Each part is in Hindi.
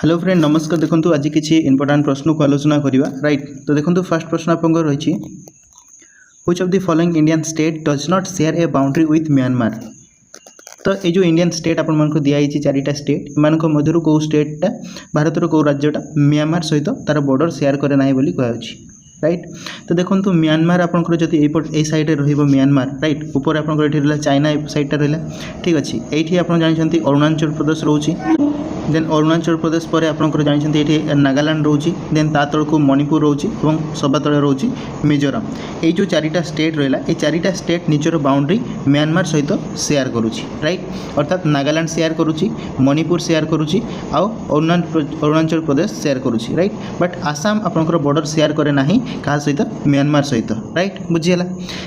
हेलो फ्रेंड नमस्कार। देखो आज किसी इंपोर्टाट प्रश्न को आलोचना करवा राइट। तो देखो फर्स्ट प्रश्न आप रही which of the following Indian state does not share A boundary with Myanmar. तो ये जो इंडियन स्टेट आपको दिखाई चारिटा स्टेट इन मध्य कौ स्टेटा भारत कौ राज्यटा म्यांमार सहित तार बॉर्डर शेयर करे ना बोली कहुच्छी राइट। तो देखो म्यांमार आपंकर जब ये साइड म्यांमार राइट ऊपर आप चाइना साइडटा रहा ठीक अच्छे। ये आप जानते अरुणाचल प्रदेश रोचे देन अरुणाचल प्रदेश पर आपंकर जानते ये नागालैंड रोचे देन ता तल को मणिपुर रोचे और सभा तले रोचे मिजोराम। ये जो चारिटा स्टेट रहा ये चारिटा स्टेट निजर बाउंड्री म्यांमार सहित शेयर करुच्ची राइट। अर्थात नागालैंड शेयर करुच्ची मणिपुर शेयर करुच्ची आउ Arunachal Pradesh share करुच्ची right. But Assam आपंकर बॉर्डर शेयर करे ना क्या सहित म्यांमार सहित राइट बुझीगला।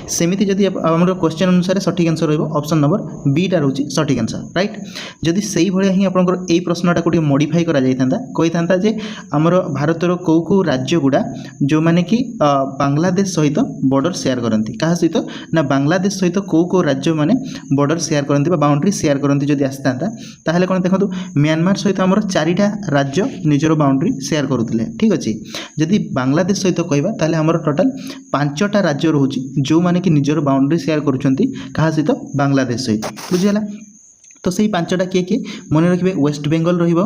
सेमती जदि आम क्वेश्चन अनुसार सठिक आंसर रॉप्शन नंबर बीटा रोचे सठिक आंसर राइट। जदि से भाया ही आपंकर यही प्रश्नटा को मॉडिफाई करा जाइथांता कही था जे आमर भारतर कौ कौ राज्य गुड़ा जो माने कि बांग्लादेश सहित बॉर्डर शेयर करती क्या सहित ना बांग्लादेश सहित कौ कौ राज्य माने बॉर्डर शेयर करती बाउंड्री शेयर करती जदि आसता ताहले कौन देखो म्यांमार सहित आमर चारिटा राज्य निजर बाउंड्री शेयर करुले ठीक अच्छे। जदि बांग्लादेश सहित कहवा ताहले आमर टोटाल 5टा राज्य रोचे जो माने कि निजर बाउंड्री शेयर करुछंती कहा सहित बांग्लादेश सहित बुझीगला। तो सही 5टा किए मन रखिए वेस्ट बेंगल रहिबो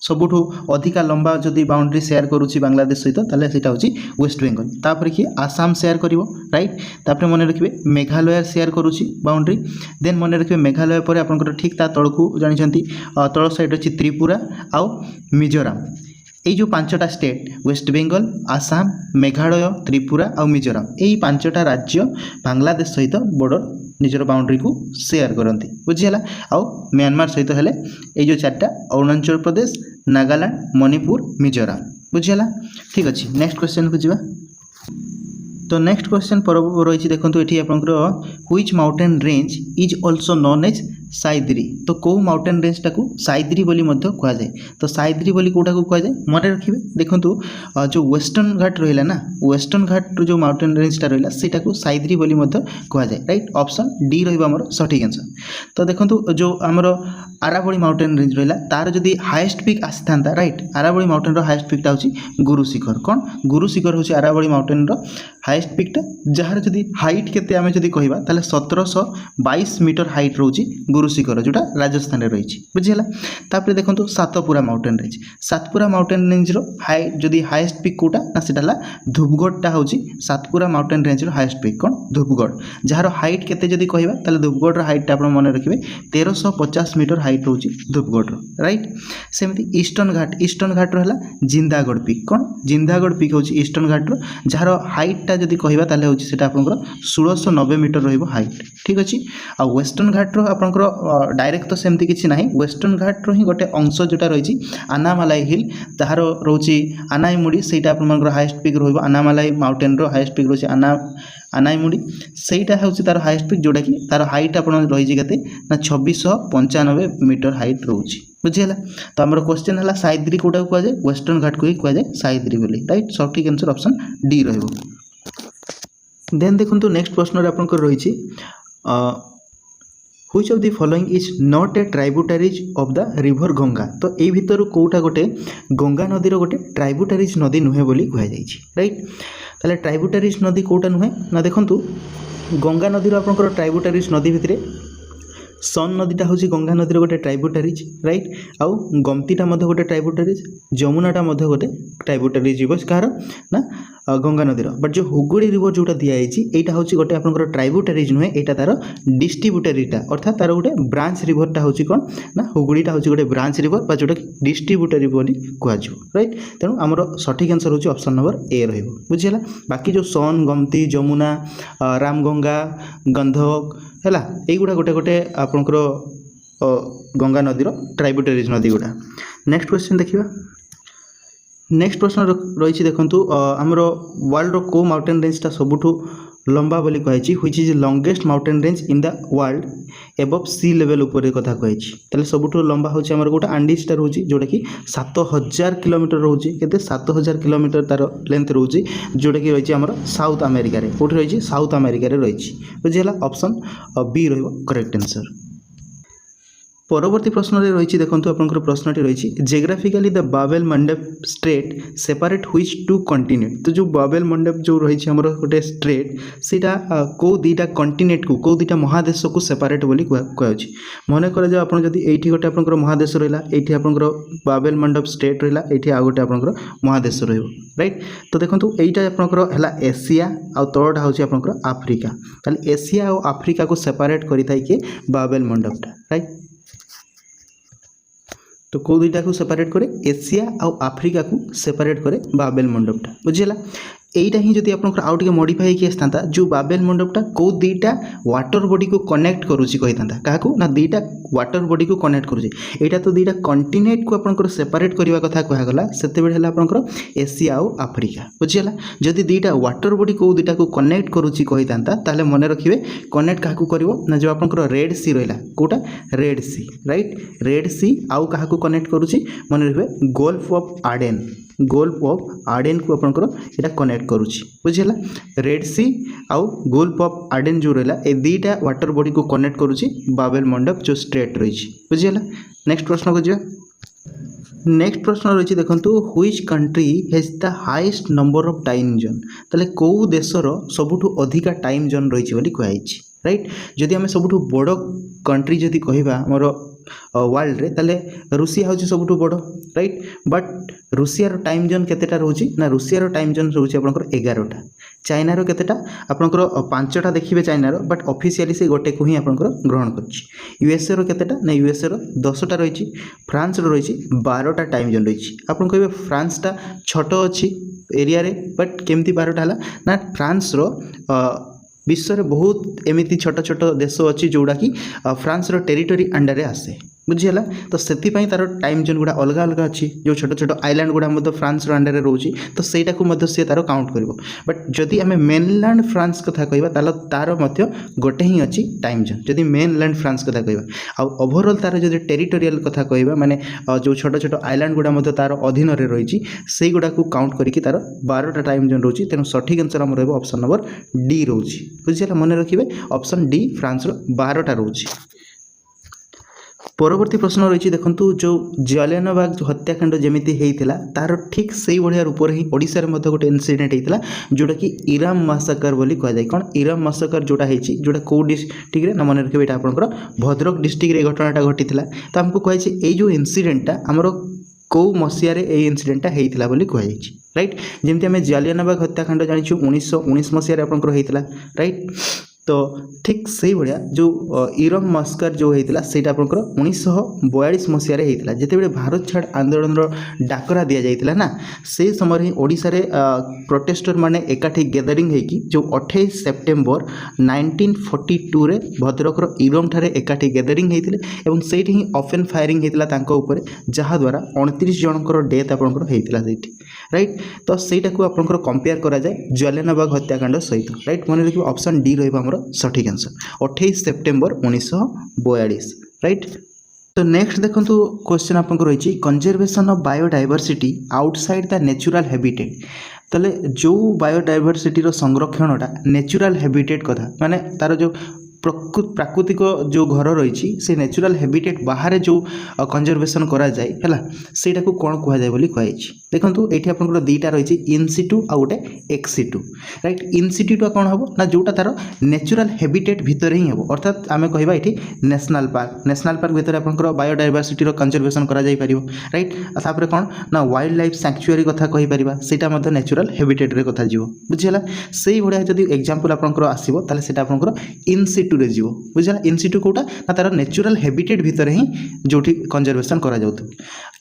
सबुठू अधिका लंबा जदि बाउंड्री शेयर करुच्ची बांग्लादेश सहित ताले सेटा होची वेस्ट बेंगल। तापर कि आसाम शेयर करिवो राइट। तापर मन रखिए मेघालय शेयर करुच्ची बाउंड्री देन मन रखिए मेघालय पर आपनकर ठीक ता तळकू जानिछंती तळ साइड अछि त्रिपुरा आउ मिजोराम। ये जो 5टा स्टेट वेस्ट बेंगल आसाम मेघालय त्रिपुरा और मिजोराम यही 5टा राज्य बांग्लादेश सहित बॉर्डर निजर बाउंड्री को शेयर करती बुझीगला। आउ म्यांमार सहित हेले ये जो 4टा अरुणाचल प्रदेश नागालैंड मणिपुर मिजोराम बुझीगला ठीक अच्छे। नेक्स्ट क्वेश्चन को जीवा। तो नेक्स्ट क्वेश्चन पर रही देखो ये आपंकर which mountain range is also known as Sahyadri. तो कौ माउंटेन रेंजटा को साइद्री बोली कह जाए। तो साइद्री बोली कौटा को कह जाए मन रखिए देखो जो वेस्टर्न घाट रहा ना वेस्टर्न घाट जो माउंटेन रेंजटा रहा सेटा को साइद्री बोली कह जाए राइट। ऑप्शन डी रहा सठिक आंसर। तो देखो जो आमर आरावली माउंटेन रेंज रहा तार जदि हाएस्ट पिक आसी था राइट आरावली माउंटेन हाएस्ट पिकटा हूँ गुरु शिखर। कौन गुरु शिखर हूँ आरावली माउंटेन हाएस्ट पिकटा जार जदि हाइट केते आमे जदि कहबा ताले 1722 मीटर हाइट रोची गुरु शिखर जोटा राजस्थान रे रही बुझीगला। तापर देखो Satpura mountain range Satpura mountain range रो हाई जदि हाएस्ट पिक कोटा ना सेटा धूपगढ़टा हूँ सातपुरा माउंटेन रेंज रो हाएस्ट पिक कौन धूपगढ़ जार हाइट केते जदि कहबा ताले धूपगढ़ हाइट आप मन रखिए 1350 मीटर हाइट रोची धूपगढ़ राइट। सेमती ईस्टर्न घाट रहा जिंदागढ़ पिक कौन जिंदागढ़ पिक हूँ ईस्टर्न घाट जार हाइटा जदि कहबा ताले हूँ सेटा आपनकर 1690 मीटर रहिबो हाइट ठीक अच्छे। आ वेस्टर्न घाट रो आपनकर डायरेक्ट तो सेमती किछि नाही वेस्टर्न घाट रो ही गोटे अंश जोटा रही आनामालाई हिल ताहार रोची आनाईमुड़ी सेटा आपनकर हाईएस्ट पिक रहिबो आनामालाई माउंटेन रो हाईएस्ट पिक रोची आनाईमुड़ी सेटा होची तार हाईएस्ट पिक जोटा कि तार हाइट आपन रही केते ना 2695 मीटर हाइट रोची बुझीगला। तो आमर क्वेश्चन है साइद्री कोटा को जाए वेस्टर्न घाट को ही कह जाए साइद्री बोली राइट। सठिक आंसर ऑप्शन डी रहिबो। देन देखो नेक्स्ट प्रश्न आपंकर रही which of the following is not a tributaries of the river Ganga. तो यही भितर कोटा गोटे गंगा नदीर गोटे ट्राइब्यूटारीज नदी नुहे बोली कहुई राइट। ताले ट्राइब्यूटारीज नदी कोटा नुहे ना देखो गंगा नदीर आपंकर ट्राइब्यूटारीज नदी भितर सन नदीटा हूँ गंगा नदीर गोटे ट्राइब्यूटारीज राइट। आउ गमतीटा गोटे ट्राइब्यूटारीज जमुनाटा गोटे ट्राइब्यूटारीज रिवर कहार ना गंगा नदीर। बट जो हुगुड़ी रिवर जोटा दिखाई यहाँ हूँ गोटे आपंकर ट्राइब्यूटारीज नुहे यहाँ तार डिस्ट्रीब्यूटारीटा अर्थात तार गोटे ब्रांच रिवरटा हूँ कौन ना हुगुड़ीटा हूँ गोटे ब्रांच रिवर जोटा डिस्ट्रीब्यूटारी बोली कहुए राइट। तेणु आमर सठिक आंसर हूँ ऑप्शन नंबर ए बुझीगला। बाकी जो सन गमती जमुना रामगंगा गंधक है युवा गोटे गोटे आपंकर गंगा नदीर ट्राइब्यूटारीज नदी गुड़ा। नेक्स्ट क्वेश्चन देखिए। नेक्स्ट प्रश्न रही देखो आमर वर्ल्ड रो को माउंटेन रेंजटा सबुठू लंबा बोली कही which is longest mountain range in the world above sea level उपर कथा कही ताले सबुठू लंबा हूँ आमर गोटे आंडीजटा रोचे जोटा कि 7000 किलोमीटर रोचे केते 7000 किलोमीटर तार लेंथ रोचे जोटा कि रही आमर साउथ अमेरिका रे कोठी रही साउथ अमेरिका रे रही बुझीगला। ऑप्शन बी रहिबो करेक्ट आंसर। परवर्ती प्रश्न रही देखो आपंकर प्रश्नटी रही geographically the Bab el Mandeb strait separate which two continent. तो जो बाबेल मंडप जो रही आमर गोटे स्ट्रेट सीटा कौ दुईटा कॉन्टिनेंट को कौ दुईटा महादेश को सेपरेट बोली कहुच्छी। मन कर आप ये गोटे आप महादेश रहा ये आपंकर बाबेल मंडप स्टेट रहा ये आउ गोटे आपंकर महादेश राइट। तो देखो यहीटा आपंकर है एशिया आ तलटा हूँ आपंकर आफ्रिका। ताले एशिया और आफ्रिका को सेपरेट करें किए बाबेल मंडपटा राइट। तो कौ दुईटा को सेपरेट करे एशिया और आफ्रिका को सेपरेट करे बाबेल मंडपटा बुझीला। यहीटा ही जब आप आउ टे मॉडिफाई किए था जो बाबेल मंडपटा कौ दुईटा वाटर बॉडी को कनेक्ट करुच्ची कही था क्या ना दुईटा वाटर बॉडी को कनेक्ट करुच्ची। यहाँ तो दुईटा कॉन्टिनेंट को आप सेपरेट करने कथा कहगला से आप एशिया और आफ्रिका बुझीला। जदि दुईटा वाटर बॉडी कौ दुईटा को कनेक्ट करुच्ची कही था मन रखिए कनेक्ट क्या कर जो आप रेड सी रहा कौटा रेड सी राइट। रेड सी आउ क्या कनेक्ट करुच्ची मन रखिए गोल्फ ऑफ आडेन। गोल्फ ऑफ आडेन को आपंकर यहाँ कनेक्ट करुच्ची बुझीला। रेड सी आउ गोल्फ ऑफ आडेन जो रहा ये दुईटा वाटर बॉडी को कनेक्ट करुच्ची बाबेल मंडप जो स्ट्रेट रही बुझीला। नेक्स्ट प्रश्न को जा। नेक्स्ट प्रश्न रही देखो which country has the highest number of time zone. ताले कौ देशर सबुठु अधिका टाइम जोन रही बोली कहुई राइट। जदि आम सबुठु बड़ कंट्री जदि कहवा आमर वर्ल्ड रे ताले रूसिया हूँ सबुठु बड़ right. But Russia time zone केतेटा रोची ना रूसिया टाइम जोन रोची आपनकर 11टा। चाइनार केतेटा आपनकर 5टा देखिए चाइनार बट ऑफिशियली से गोटे को ही आपनकर ग्रहण करछि। यूएसए रो केतेटा ना यूएसए रो 10टा रही। फ्रांस रो रही 12टा टाइम जोन रही। आपन कहबे फ्रांस टा छोट अच्छी एरिया रे बट केमती 12टा हला ना फ्रांस रो विश्व में बहुत एमती छोट छोट देश अच्छी जोड़ा कि फ्रांस रो टेरिटोरी अंडर आसे बुझीगला। तो से तार टाइम जोन गुड़ा अलग अलग अच्छी जो छोट छोट आइलैंड गुड़ा फ्रांस रो अंडर रोचे तो सहीटा को सी तार काउंट कर। बट जदि आम मेनलैंड फ्रांस कथा कहवा तार गोटे ही अच्छी टाइम जोन जदि मेनलैंड फ्रांस कथा कहवा। आउ ओवरऑल तार जो टेरिटोरियल कथा कहवा माने जो छोट छोट आइलैंड गुड़ा तार अधीन रही से गुड़ा को काउंट करके तार 12टा टाइम जोन रोचे। तेणु सठिक आंसर आम ऑप्शन नंबर डी रोचे बुझीगला। मन रखिए ऑप्शन डी फ्रांस रो 12टा रोचे। परवर्ती प्रश्न रही देखो जो जालियानवाला बाग हत्याकांड जमीती होता तार ठीक से भाया रूप ही ओडिशा रे गोटे इनसीडेंट होता जोटा कि इराम मासाकर बोली कहुए। कौन इराम मासाकर जोटा जोटा कौ डिस्ट्रिक्ट ना मन रखिए यहाँ आपंकर भद्रक डिस्ट्रिक्ट घटनाटा घटी तो आमको कहुई ये जो इनसीडेंटा आमर कौ मसीह इनसीडेंटा होता बोली कहुई राइट। जमी आम जालियानवाला बाग हत्याकांड जानी 1919 मसीह आपंकर होता राइट। तो ठीक से भाया जो इरम मस्कर जो होता से 1942 मसीह होता जिते भारत छाड़ आंदोलन डाकरा दि जाता ना से समय ही ओडिशा रे प्रोटेस्टर माने एकाठी गैदरिंग होगी जो 28 सेप्टेम्बर 1942 रे भद्रक इरम ठारे एकाठी गैदरिंग होते से ही ओपन फायरिंग होता जहाद्वारा 29 जनकर डेथ आपंकर राइट। तो सहीटा को आपंकर कंपेयर करा जाए जालियानवाला बाग हत्याकांड सहित राइट। मन रखिए ऑप्शन डी रहा सठिक आंसर 28 सेप्टेम्बर 1942 राइट। तो नेक्स्ट देखो क्वेश्चन आपको रही conservation of biodiversity outside the natural habitat. ताले जो बायोडायवर्सिटी संरक्षणटा नेचुरल हैबिटेट कथा माने तार जो प्राकृतिक जो घर रही से नेचुरल हैबिटेट बाहर जो कंजर्वेशन करा जाए है सेटा को कौन कहुए बोली कहुई। देखो ये आप दुईटा रही इनसिटू आ गोटे एक्सिटू राइट। इनसिटूटा कौन हम ना जोटा तार नेचुरल हैबिटेट भितर ही हम अर्थात आम कहवा ये नेशनल पार्क भितर आप बायोडायवर्सिटी कंजर्वेशन करा जाई परिबो राइट। तापर कौन ना वाइल्ड लाइफ सैंक्चुअरी कथा कहि परिबा सेटा मध्ये नेचुरल हैबिटेट रे कथा जीवो बुझिला। सेही भडिया जदि एग्जांपल आपनकर आसीबो ताले सेटा आपनकर इनसिटू रे जीवो बुझिला। इनसिटू कोटा ना तार नेचुरल हैबिटेट भितर ही जोठी कंजर्वेशन करा जाउत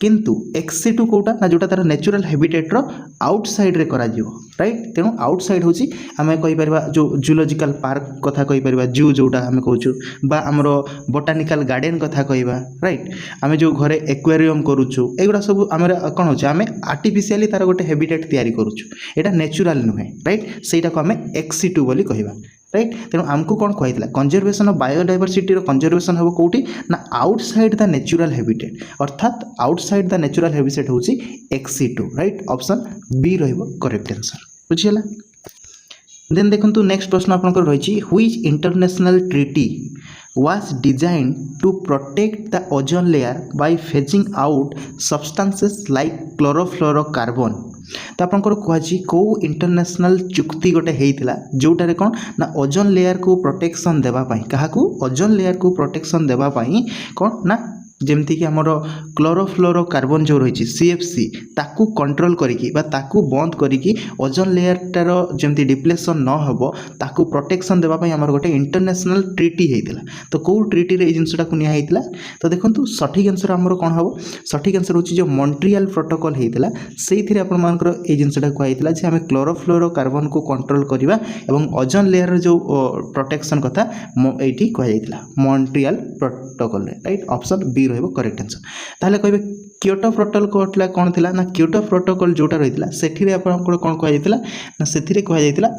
किंतु एक्सिटू कोटा ना जोटा तार नेचुरल हैबिटेट रो आउटसाइड रे करा जीवो राइट। तेणु आउटसाइड होची आमे कहि परिबा जो जूलॉजिकल पार्क कथा कहि परिबा जू जोटा आमे कहूछु बा हमरो बोटानिकल गार्डन कथा कहिबा राइट। आमे जो घरे एक्वेरियम करूछु एगुडा सब आमे कोन होछ आमे आर्टिफिशियली तार गोटे हैबिटेट तयारी करूछु एटा नेचुरल नुहे राइट। सेटा को आमे एक्सिटू बोली कहिबा राइट। तेणु आमको कौन कहला कंजर्वेशन ऑफ बायोडायवर्सिटी कंजर्वेशन हम कौटी ना आउटसाइड द नेचुरल हैबिटेट अर्थात आउटसाइड द नेचुरल हैबिटेट होची एक्सिटू राइट। ऑप्शन बी रहइबो करेक्ट आंसर बुझिला। देन देखंतु नेक्स्ट प्रश्न आपनकर रहिछि which international treaty was designed to protect the ozone layer by phasing out substances like chlorofluorocarbon। तो आपंकर कहुच्छी कौ इंटरनेशनल चुक्ति गोटे होता जोटारे कौन ना ओजोन लेयर को प्रोटेक्शन देवाई क्या ओजोन लेयर को प्रोटेक्शन देवाई कौन ना जमती कि आमर क्लोरोफ्लोरोकार्बन जो रही CFC ताकू कंट्रोल करिकी बा ताकू बंद करिकी ओजोन लेयरटार जमती डिप्लेशन न हो ताकू प्रोटेक्शन देवाई आमर गोटे इंटरनेशनल ट्रीटी होता। तो कौ ट्रीटी रे जिनसा को निया होता तो देखो सठिक आंसर आमर कौन हम सठिक आंसर हो जो मॉन्ट्रियल प्रोटोकॉल होता से आपर ये जिनसा कहला जे आम क्लोरोफ्लोरोकार्बन को कंट्रोल करवा और ओजोन लेयर जो प्रोटेक्शन कथा ये कहला Montreal protocol right option B रहिबो करेक्ट आंसर। ताहले कहबे क्योटो प्रोटोकॉल कौन थिला ना क्योटो प्रोटोकॉल जोटा रहितला सेठिरे आपन कोन कह जायतिला ना सेठिरे कह जायतिला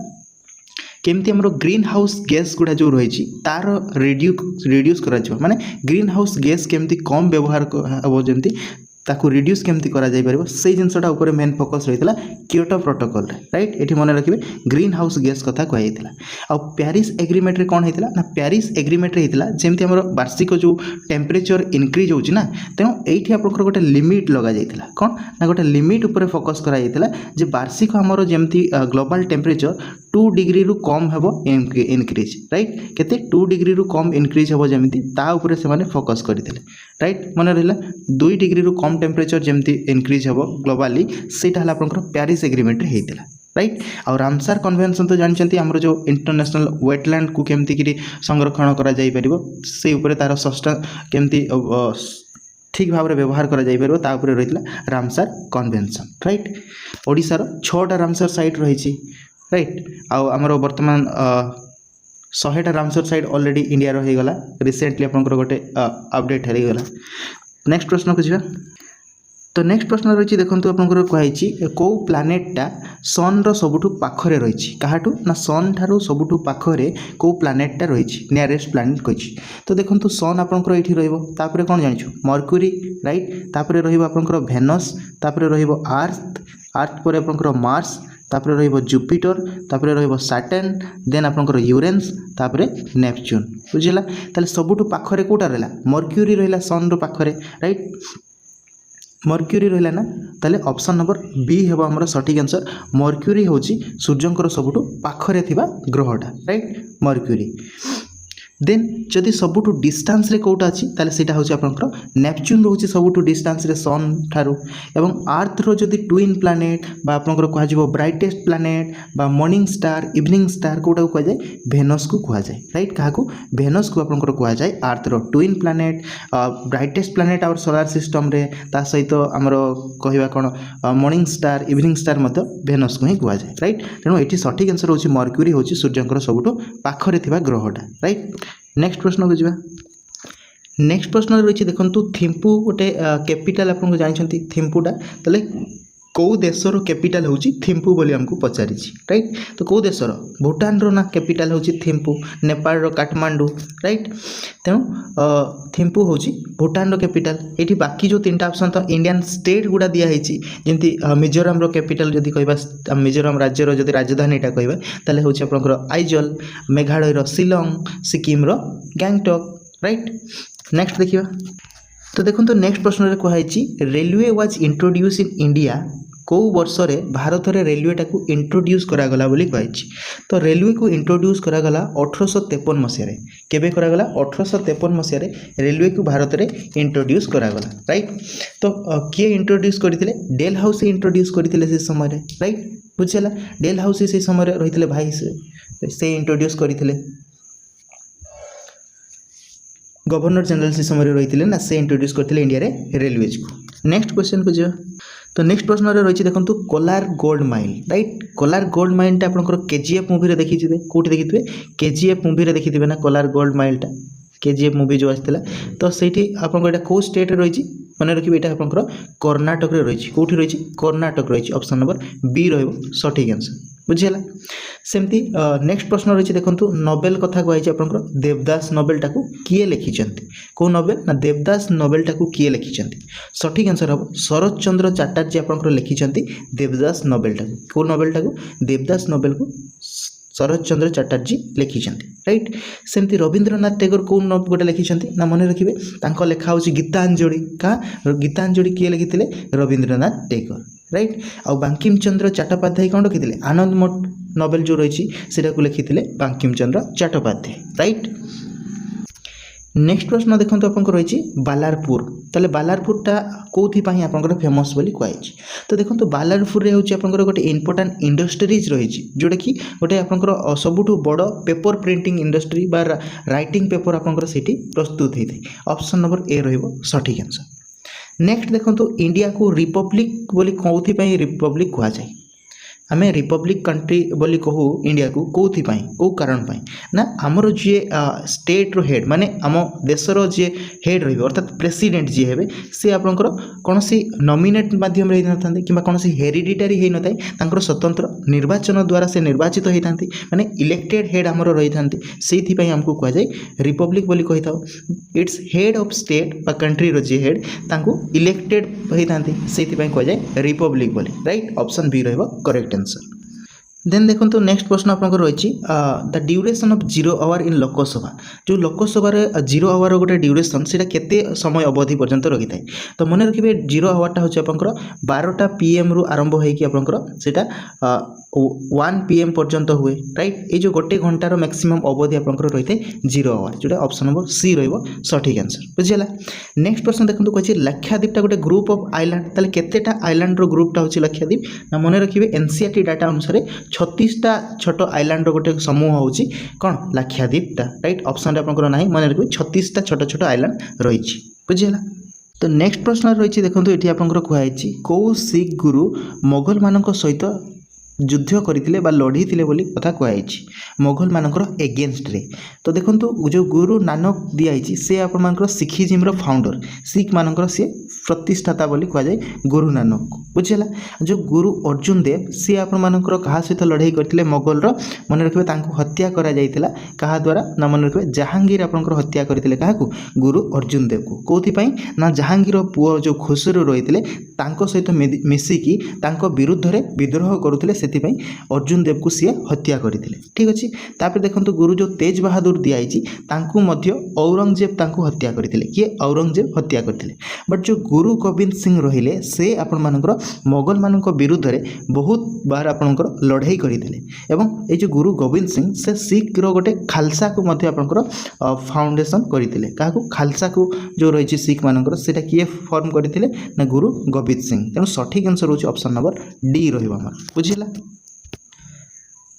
केमती हमरो ग्रीन हाउस गैस गुड़ा जो रही तार रिड्यूस करा माने ग्रीन हाउस गैस केमती कम व्यवहार हम जमती ताकू रिड्यूस केमती करा जाय परबो से जिनसटा ऊपर मेन फोकस रहितला क्योटो प्रोटोकॉल राइट। एठी मन रखिबे ग्रीन हाउस गैस कथा कहैतिला। आ पेरिस एग्रीमेंट रे कोन हेतिला ना पेरिस एग्रीमेंट रे हेतिला जेमती हमरो वार्षिक जो टेम्परेचर इंक्रीज होची ना तेनो एठी आपनकर गोटे लिमिट लगा जायतिला कोन ना गोटे लिमिट ऊपर फोकस करा जायतिला जे वार्षिक हमरो जेमती ग्लोबल टेम्परेचर 2 डिग्री रु कम हेबो इंक्रीज राइट केते 2 डिग्री रु कम इंक्रीज हेबो जेमती ता ऊपर से माने फोकस करथिले राइट। मन रहिला 2 डिग्री रु कम टेम्परेचर जेमती इंक्रीज हेबो ग्लोबली सेटा हला आपनकर पेरिस एग्रीमेंट रे हेतिला राइट। और रामसार कन्वेंशन तो जानचंती हमरो जो इंटरनेशनल वेटलैंड को केमती कि संरक्षण करा जाय परिबो से ऊपर तार सस्ता केमती ठीक भाव व्यवहार करा जाय परिबो ता ऊपर रहितला रामसार कन्वेंशन राइट। ओडिसा रो 6टा रामसार साइट रहिछि राइट। आमर वर्तमान 100टा रामसर साइट ऑलरेडी इंडिया रो गला रिसेंटली आपनकर गोटे अपडेट हेरी गला। नेक्स्ट प्रश्न को जीवा तो नेक्स्ट प्रश्न रही देखो आपनकर कहिछि को प्लानेटटा सन रो सबुठु पाखरे रही काहाटू ना सन ठारू सबुठु पाखरे को प्लानेटटा रही नियरेस्ट प्लानेट कहिछि। तो देखो सन आपनकर एठी रहइबो तापरे कोन जानिछु मर्क्यूरी राइट तापरे रहइबो आपनकर भेनस तापरे रहइबो अर्थ पर आपनकर मार्स तापरे रहिबो जुपिटर तापरे रहिबो सैटर्न देन आपनकर यूरेनस तापरे नेपच्यून बुझिला। ताले सबुठु पाखरे कोटा रहला मर्क्यूरी रहला सन रो पाखरे राइट मर्क्यूरी रहला ना ताले ऑप्शन नंबर बी हेबो हमर सठिक आंसर मर्क्यूरी होची सूर्यंकर सबुठु पाखरे थिबा ग्रहटा राइट मर्क्यूरी। देन जदि सबुठु डिस्टेंस रे कोटा अछि ताले सेटा होछि आपनकर नेपच्यून रहउछि सबुठु डिस्टेंस रे सन थारु एवं अर्थ रो जदि ट्विन प्लैनेट बा आपनकर कहा जिवो ब्राइटेस्ट प्लैनेट बा मॉर्निंग स्टार इवनिंग स्टार कोटा को कहा जाय भेनस को कहा जाय राइट काहा को भेनस को आपनकर कहा जाय अर्थ रो twin planet brightest planet our solar system रे ता सहित हमरो कहिबा कोन मॉर्निंग स्टार इवनिंग स्टार मत भेनस को ही कहा जाय राइट। तेनो एठी सठिक आंसर होछि मर्क्यूरी होछि सूर्यंकर सबुठु पाखरे थिबा ग्रहटा राइट। नेक्स्ट प्रश्न को जीवा नेक्स्ट प्रश्न रही देखो थिम्पू गोटे कैपिटल आपको जानते थिम्पूटा ताले कौ देशर कैपिटल होची थिम्पू बोली हमको पचारि राइट। तो कौ देशर भूटान रो ना कैपिटल होची थिम्पू नेपाल रो काठमांडू राइट। तेणु थिम्पू होची भूटान रो कैपिटल। ये बाकी जो 3टा ऑप्शन तो इंडियन स्टेट गुड़ा दिखाई जमी मिजोराम रो कैपिटल जदि कहबा मिजोराम राज्य रो जदि राजधानीटा कहबा ताले होची आपनकर आइजल मेघालय रो शिलंग सिक्किम रो गैंगटॉक राइट। नेक्स्ट देखिबा तो देखो तो नेक्स्ट प्रश्न रे कहैछि railway was introduced in India कौ वर्ष रे भारत रे रेलवेटा को इंट्रोड्यूस करागला बोली कहैछि। तो रेलवे को इंट्रोड्यूस करागला 1853 मसिया रे केबे करागला 1853 मसिया रे रेलवे को भारत रे इंट्रोड्यूस करागला राइट। तो किए इंट्रोड्यूस करथिले डेल हाउस इंट्रोड्यूस करथिले से समय रे राइट बुझला डेल हाउस से समय रे रहिथिले भाई से इंट्रोड्यूस करथिले गवर्नर जनरल से समय रही ना से इंट्रोड्यूस करते इंडिया रे रेलवेज को। नेक्स्ट क्वेश्चन को जा तो नेक्स्ट प्रश्न रही देखो Kolar gold mine right. Kolar gold माइनटा आपंकर केजीएफ मूवी देखिए कौटी देखिए केजीएफ मूवी देखिए ना कोलार गोल्ड माइनटा केजीएफ मूवी जो आसाला। तो सही आपको कौ स्टेट रही मन रखिए यहाँ आपंकर कर्णाटक रही कौटी रही कर्णाटक रही ऑप्शन नंबर बी रठिक आंसर बुझीगला। सेमती नेक्स्ट प्रश्न रही देखो नोबेल कथा कही आपंकर देवदास नोबेलटा को किए लिखिंट कौ नोबेल ना देवदास नोबेलटा को किए लिखिंट सठिक आंसर हम शरत चंद्र चैटर्जी आपंकर लिखिंट देवदास नोबेलटा को कौ नोबेलटा को देवदास नोबेल को शरद चंद्र चटर्जी लिखिछन्ति राइट। सेमती रवींद्रनाथ टैगोर को गोटे लिखिछन्ति ना मन रखिबे तांको लेखा होची गीतांजलि का गीतांजलि किए लिखिथिले रवींद्रनाथ टैगोर राइट। आ बंकिम चंद्र चट्टोपाध्याय कौन लिखिथिले आनंद मठ नोबेल जो रही सेटा को लिखिथिले बंकिम चंद्र चट्टोपाध्याय राइट। नेक्स्ट प्रश्न देखो आपको रही बालारपुर ताले बालारपुरटा कौथि आपंकर फेमस बोली कहुई। तो देखो बालारपुर रे होची आपंकर गोटे इंपोर्टेंट इंडस्ट्रीज रही जोटा कि गोटे आपंकर सबुठु बड़ पेपर प्रिंटिंग इंडस्ट्री बा राइटिंग पेपर आपंकर सेठी प्रस्तुत होता है। ऑप्शन नंबर ए रहिबो सठिक आंसर। नेक्स्ट देखो इंडिया को रिपब्लिक बोली कौथि रिपब्लिक कह जाए आम रिपब्लिक कंट्री बोली कहू इंडिया को कौथि कौ कारण ना आमर जी स्टेट रो हेड माने आम देशर जी हेड रही अर्थात प्रेसिडेंट जी हे सी आपंकर कौन सी नॉमिनेट माध्यम होता कि कौन सी हेरिडिटरी हो न था स्वतंत्र निर्वाचन द्वारा से निर्वाचित होता माने इलेक्टेड हेड आमर रही था से आमको कह जाए रिपब्लिक बोली कही था। इट्स हेड ऑफ स्टेट बा कंट्री रो जी हेड तांको इलेक्टेड होता से कह जाए रिपब्लिक बोली राइट। ऑप्शन बी रहिबो करेक्ट आंसर। देन देखो नेक्स्ट प्रश्न आपको रही द ड्यूरेशन ऑफ 0 आवर इन लोकसभा जो लोकसभा 0 आवर गोटे ड्यूरेशन से केते समय अवधि पर्यंत रही है। तो मन रखिए 0 आवर हूँ आपंकर 12टा PM रु आरंभ होकर 1 PM पर्यंत हुए राइट। ये जो गोटे घंटार मैक्सिमम अवधि आपंकर रही है 0 आवर जोटा ऑप्शन नंबर सी रहिबो सठिक आंसर बुझीला। नेक्स्ट प्रश्न देखो कही लक्षद्वीपटा गोटे ग्रुप ऑफ आइलैंड ताले केतेटा आइलैंड रो ग्रुपटा होची लक्षद्वीप ना मन रखिए NCERT डाटा अनुसार 36टा छोट आइलैंड गोटे समूह होची कौन लक्षद्वीपटा राइट। ऑप्शन रे आपनकर नाही मन रखिए 36टा छोट छोट आइलैंड रही बुझीला। तो नेक्स्ट प्रश्न रही देखो ये आपंकर कहुई कौ सिख गुरु मोगल मानक सहित युद्ध करते लड़ी बोली कथा कहुई मोगल मानकर एगेन्स्ट रे। तो देखो जो गुरु नानक दिखाई से आप सिखिज्म फाउंडर सिख मानकर सी प्रतिष्ठाता बोली कहुए गुरु नानक बुझेगा। जो गुरु अर्जुन देव सी आपर क्या सहित लड़ाई करते मोगल मन रखिए हत्या करा जाइतिला कहा द्वारा ना मन रखिए जहांगीर आपंकर हत्या करते क्या गुरु अर्जुन देव को कौथि ना जहांगीर पुओ जो खुसरू रही सहित मिसिकी विरुद्ध रे विद्रोह करुले से अर्जुन देव को सी हत्या करते ठीक अच्छे। तापर देखो गुरु जो तेज बहादुर दिखाई औरंगजेब हत्या करते किए औरंगजेब हत्या करते। बट जो गुरु गोविंद सिंह रहिले से आपण मानकर मोगल मान विरुद्ध रे बहुत बार आपणकर लड़ाई करते एवं ये जो गुरु गोविंद सिंह से सिख रो गोटे खालसा को आपणकर फाउंडेशन करते क्या खालसा को जो रही सिख मानकर सेटा किए फॉर्म करते ना गुरु गोविंद सिंह। तेणु सठिक आंसर होची ऑप्शन नंबर डी रहिबा बुझिला।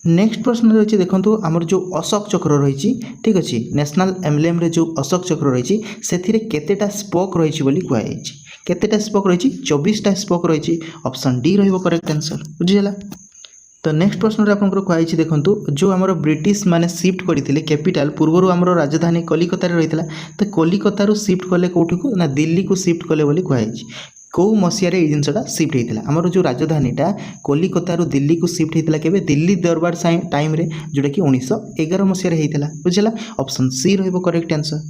नेक्स्ट प्रश्न रही देखो आमर जो अशोक चक्र रही ठीक अच्छे नेशनल एम्ब्लेम रे जो अशोक चक्र रही से केतेटा स्पोक रही बोली कहुई केतेटा स्पोक रही 24टा स्पोक रही ऑप्शन डी रहिबो करेक्ट आंसर बुझीला। तो नेक्स्ट प्रश्न आपको कहुई देखो जो आमर ब्रिटिश माने शिफ्ट करते कैपिटल पूर्वर आमर राजधानी कलिकता रही तो कलिकता शिफ्ट कले कौटी को ना दिल्ली को शिफ्ट कले बोली कहुई कौ मसीह जिनसा शिफ्ट होता आमर जो राजधानीटा कलिकतारू दिल्ली को शिफ्ट होता केबे दिल्ली दरबार टाइम रे जोटा कि 1911 मसीह होता बुझेगा। ऑप्शन सी रहिबो करेक्ट आंसर।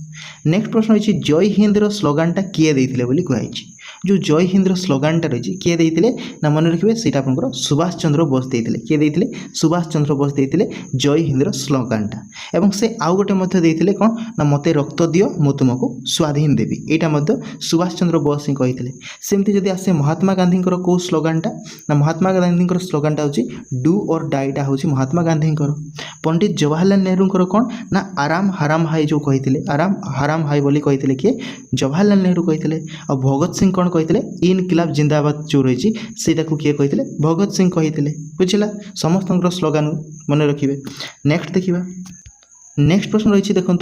नेक्स्ट प्रश्न रही जय हिंद स्लोगानटा किए देइथिले बोली कहुई जो जय हिंद स्लोगानटा रही किए देइथिले ना मन रखिए सीटा आपंकर सुभाष चंद्र बोस देइथिले किए देइथिले सुभाष चंद्र बोस देइथिले जय हिंद स्लोगानटा एवं से आउ गोटे मध्य देइथिले कोन ना मते रक्त दियो मु तुमको स्वाधीन देवी एटा मध्य सुभाष चंद्र बोस ही कहिथिले। सेमती जदि आसे महात्मा गांधी को स्लोगानटा ना महात्मा गांधी स्लोगानटा होची डू और डाईटा होची महात्मा गांधी। पंडित जवाहरलाल नेहरू कौन ना आराम हराम हाई जो कही आराम हराम हाई बोली कही किए जवाहरलाल नेहरू कही और भगत सिंह कौन कही इनकिलाब जिंदाबाद जो रही से किए कही भगत सिंह कही बुझेगा। समस्त स्लोगान मन रखिए। नेक्स्ट देखिए नेक्स्ट प्रश्न रही देखो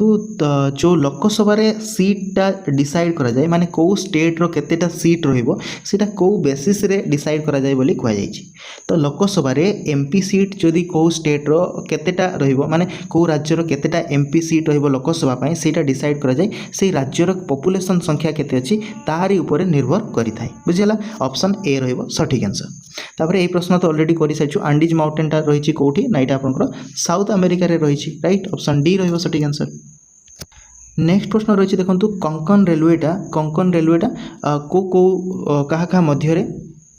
जो लोकसभा सीटा डिसाइड करा जाए माने कौ स्टेट रो केतेटा सीट रहिबो सेटा कौ बेसिस रे डिसाइड करा जाए बोली कह जाय। तो लोकसभा MP सीट जदि कौ स्टेट रो केतेटा रहिबो माने कौ राज्य रो केतेटा MP सीट रहिबो लोकसभा पई सेटा डिसाइड करा जाए से राज्य रो पॉपुलेशन संख्या केते अछि तारी ऊपर निर्भर करि थाए बुझिला। ऑप्शन ए रहिबो सठिक आंसर। तापर ए प्रश्न तो ऑलरेडी करि साइछु आंडीज माउंटेनटा रहिछि कोठी ना एटा आपनकर साउथ अमेरिका रे रहिछि राइट। ऑप्शन डी रहिबो सठिक आंसर। नेक्स्ट प्रश्न रही देखो कोंकण रेलवेटा को कहा मध्य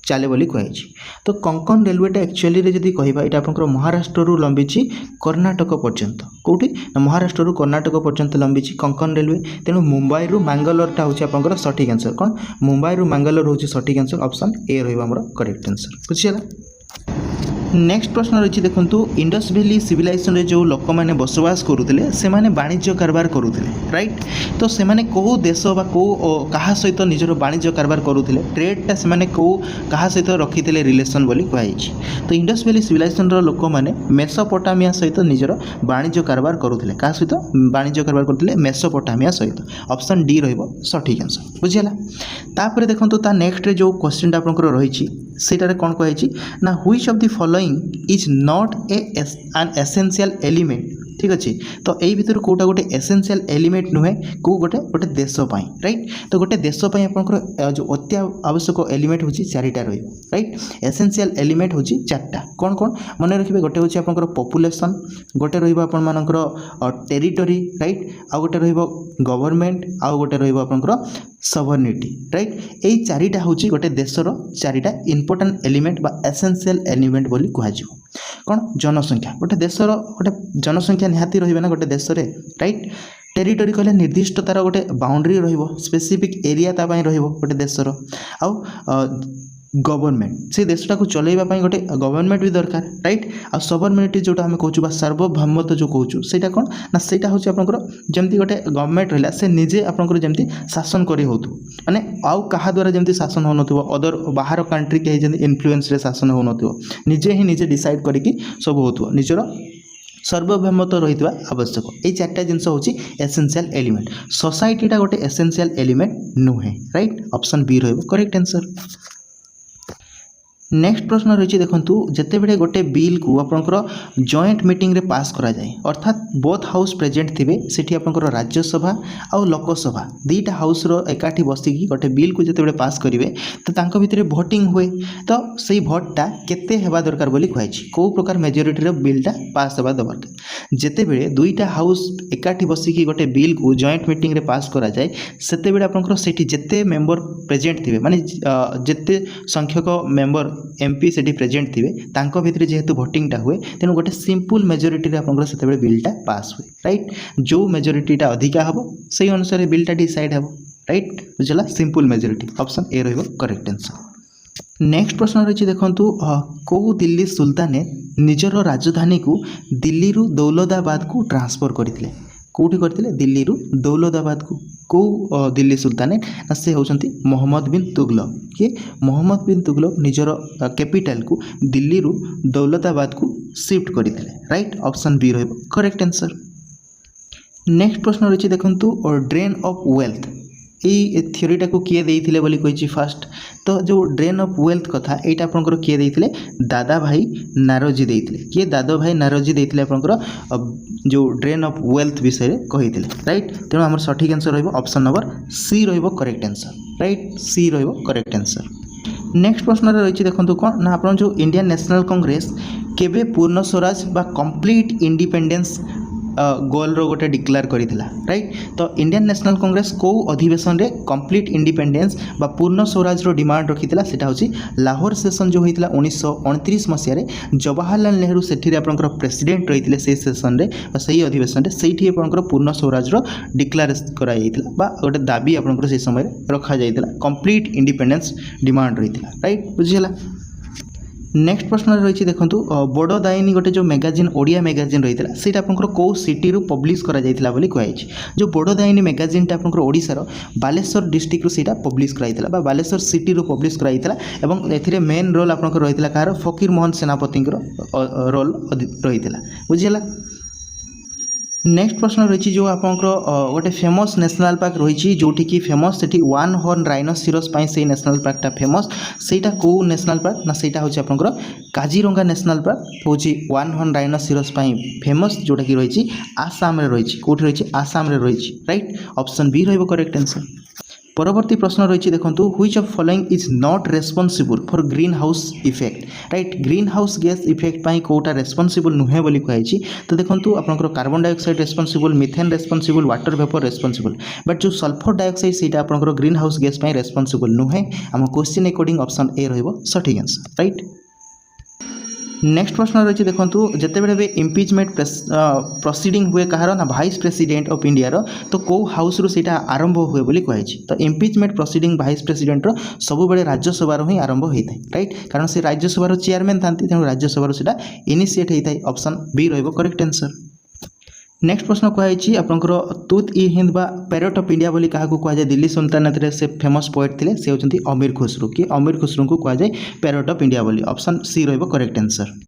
ଚାଲେ ବୋଲି କୁହାଯାଇଛି। ତ କୋଙ୍କଣ ରେଲୱେଟା ଆକ୍ଚୁଆଲିରେ ଯଦି କହିବା ଏଇଟା ଆପଣଙ୍କର ମହାରାଷ୍ଟ୍ରରୁ ଲମ୍ବିଛି କର୍ଣ୍ଣାଟକ ପର୍ଯ୍ୟନ୍ତ। କେଉଁଠି ନା ମହାରାଷ୍ଟ୍ରରୁ କର୍ଣ୍ଣାଟକ ପର୍ଯ୍ୟନ୍ତ ଲମ୍ବିଛି କୋଙ୍କଣ ରେଲୱେ। ତେଣୁ ମୁମ୍ବାଇରୁ ମାଙ୍ଗାଲୋରଟା ହେଉଛି ଆପଣଙ୍କର ସଠିକ୍ ଆନ୍ସର୍। କ'ଣ ମୁମ୍ବାଇରୁ ମାଙ୍ଗାଲୋର ହେଉଛି ସଠିକ୍ ଆନ୍ସର୍। ଅପସନ୍ ଏ ରହିବ ଆମର କରେକ୍ଟ ଆନ୍ସର୍। ବୁଝିଗଲା। नेक्स्ट प्रश्न रही देखो इंडस वैली सिविलाइजेशन रे जो लोक मैंने बसवास करुले से वाणिज्य कारबार करुले राइट। तो से कौ देश बा कौ क्या सहित निजर वाणिज्य कारबार करुले ट्रेडटा से कौ क्या सहित रखी रिलेसन बोली कहुई। तो इंडस वैली सिविलाइजेशन लोक मैंने मेसोपोटामिया सहित निजर वाणिज्य कारबार करुले क्या सहित वाणिज्य कारबार करुले मेसोपोटामिया सहित। ऑप्शन डी रहिबो सठिक आंसर। बुझिला। तापर देखंतु ता नेक्स्ट जो क्वेश्चन आपनकर रहिछि सेटारे कोन कहैछि ना which of the following is not an essential element. ठीक अच्छे। तो यही भितर कोटा गोटे एसेंशियल एलिमेंट नुहे को गोटे गोटे देश पाई राइट। तो गोटे देश पाई आपनकर जो अति आवश्यक एलिमेंट होची चारिटा रही राइट। एसेंशियल एलिमेंट होची चारटा कौन कौन मन रखिए। गोटे होची आपनकर पॉपुलेशन, गोटे रहिबो आपन मानकर टेरिटरी राइट, आ गोटे रहिबो गवर्नमेंट, आ गोटे रहिबो आपनकर सवर्निटी राइट। यही चारिटा होची गोटे देशर चारिटा इंपोर्टेंट एलिमेंट बा एसेंशियल एलिमेंट बोली कहुजिवो। कौन जनसंख्या गोटे देशर गोटे जनसंख्या निहाती रही ना गोटे देश रे राइट। टेरिटरी कहले निर्दिष्ट तार गोटे बाउंड्री रहिबो स्पेसिफिक एरिया ता पई रहिबो गोटे देशर। आउ गवर्नमेंट से देशटा को चलैबा पई गोटे गवर्नमेंट भी दरकार राइट। आ सवर्निटी जोटा हम कहूँ बा सार्वभौमत्व जो कहूँ सेटा कौन ना सेटा होची आपनकर जेमती गोटे गवर्नमेंट रहला से निजे आपनकर जेमती शासन करी होतु माने आउ कहा द्वारा जेमती शासन हो नथिबो अदर बाहर कंट्री के जेमती इन्फ्लुएंस रे शासन हो नथिबो निजे ही निजे डिसाइड करिकि सब होतु निजर सर्वभौमत्व रही आवश्यक। ये चार्टा जिनस होची एसेंशियल एलिमेंट। सोसाइटीटा गोटे एसेंशियल एलिमेंट नुहे राइट। ऑप्शन बी रहिबो करेक्ट आंसर। नेक्स्ट प्रश्न रही देखंतु जते बेले गोटे बिल को आपनकर जॉइंट मीटिंग रे पास करा जाए अर्थात बोथ हाउस प्रेजेंट थिबे सेठी आपनकर राज्यसभा आ लोकसभा दीटा हाउस रो एकाठी बसिकी गोटे बिल को जते बेले पास करिवे तो तांको भितरे वोटिंग हुए। तो सेही भोटटा केते हेबा दरकार बोली कहैछि को प्रकार मेजॉरिटी रो बिलटा पास हेबा दरकार। जते बेले दुईटा हाउस एकाठी बसिकी गोटे बिल को जॉइंट मीटिंग रे पास करा जाए सेते बेले आपनकर सेठी जते मेंबर प्रेजेंट थिबे माने जते संख्यक मेंबर एमपी से प्रेजेंट थे तांको भितर जेहेतु भोटिंगटा हुए तेणु गोटे सिंपल मेजोरिटी आपंकर से बिलटा पास हुए राइट। जो मेजोरिटीटा अधिका हम से अनुसार बिलटा डिसाइड हम राइट। बुझला सिंपल मेजोरिटी। ऑप्शन ए रहिबो करेक्ट आंसर। नेक्स्ट प्रश्न रही देखंतु को दिल्ली सुल्तानेट निजर राजधानी को दिल्ली रु दौलताबाद को ट्रांसफर करथिले कौटी करथिले दिल्ली रु दौलताबाद को दिल्ली सुल्तानेट ना से होचंती मोहम्मद बिन तुगलक। किए मोहम्मद बिन तुगलक निजर कैपिटल को दिल्ली रु दौलताबाद को शिफ्ट करथिले राइट। ऑप्शन बी रहिबो करेक्ट आंसर। नेक्स्ट प्रश्न रही देखंतु ड्रेन ऑफ वेल्थ ये थ्योरीटा को किए देइथिले बोली कहिछि फास्ट। तो जो ड्रेन ऑफ वेल्थ कथा एटा आपनकर किए देइथिले दादा भाई नारोजी देइथिले। किए दादा भाई नारोजी देइथिले आपनकर जो ड्रेन ऑफ वेल्थ विषय कहिथिले राइट। तेणु हमर सठिक आंसर रहिबो ऑप्शन नंबर सी रहिबो करेक्ट आंसर राइट। सी रहिबो करेक्ट आंसर। नेक्स्ट प्रश्न रही देखंतु कोन ना आपन जो इंडियन नेशनल कांग्रेस केबे पूर्ण स्वराज बा कंप्लीट इंडिपेंडेंस गोल रो गोटे डिक्लेयर करिथिला राइट। तो इंडियन नेशनल कांग्रेस को अधिवेशन रे कंप्लीट इंडिपेंडेंस बा पूर्ण स्वराज रो डिमांड रखिथिला सेटा होची लाहौर सेशन जो होइथिला 1929 मसिया रे जवाहरलाल नेहरू सेठी रे आपनकर प्रेसिडेंट रहिथिले से सेशन रे बा सही अधिवेशन रे सेठी आपनकर पूर्ण स्वराज रो डिक्लेयर करा जाइथिला बा गोटे दाबी आपनकर से समय रे रखा जाइथिला कंप्लीट इंडिपेंडेंस डिमांड रहिथिला राइट। बुझिला। नेक्स्ट प्रश्न रही देखंतु बड़ दायनी गोटे जो मैगजीन ओडिया मैगजीन रही है सीटा आपंकर कौ सिटी रू पब्लिश करा जाइथिला बोली कहैछि। जो बड़ दायनी मैगजीनटा आपंकर ओडिशार बालेश्वर डिस्ट्रिक्ट रू सीटा पब्लिश कराइथिला बा बालेश्वर सिटी रू पब्लिश कराइथिला एवं एथिरे मेन रोल आपंकर रहिथिला कार फकीर मोहन सेनापतिंकर रोल रहिथिला। बुझिला। नेक्स्ट प्रश्न रही जो आपंकर गोटे फेमस नेशनल पार्क रही जोटी की फेमस सेठी वन हॉर्न राइनोसिरस पाई से नेशनल पार्कटा फेमस सेटा को नेशनल पार्क ना सेटा होची आपंकर काजीरंगा नेशनल पार्क होची वन हॉर्न राइनोसिरस पाई फेमस जोटा की रही आसाम रे रही कोठी रही आसाम रे रही राइट। ऑप्शन बी रहिबो करेक्ट आंसर। परवर्ती प्रश्न रही देखो which of following is not responsible for green house effect right green house gas effect पाई कोटा रेस्पॉन्सिबल नुहे बोली कही तो देखो आपंकर carbon dioxide responsible methane responsible water vapour responsible but जो सल्फर डाइऑक्साइड से आपंकर ग्रीन हाउस गैस पाई रेस्पॉन्सिबल नुहे आम क्वेश्चन अकॉर्डिंग ऑप्शन ए रहिबो सठिक आंसर राइट। नेक्स्ट प्रश्न रही देखो जिते बड़े इम्पिचमेंट प्रोसीडिंग हुए कहार ना भाइस प्रेसिडेंट ऑफ इंडिया तो कौ हाउस रू सीटा आरंभ हुए बोली कही तो इम्पिचमेंट प्रोसीडिंग भाइस प्रेसिडेंट सब बड़े राज्यसभा ही आरंभ होता है राइट कारण से राज्यसभा चेयरमैन था तेणु राज्यसभा सीटा इनिशिएट होता है ऑप्शन बी रहिबो करेक्ट आंसर। नेक्स्ट प्रश्न कहुई आपंकर तुत इ हिंद बा पैरट ऑफ इंडिया बोली क्या कहुए दिल्ली सुल्तानात से फेमस पोएट थे से होती अमीर खुसरू कि अमीर खुसरू को कहुए पैरट ऑफ इंडिया बोली ऑप्शन सी रहिबो करेक्ट आंसर।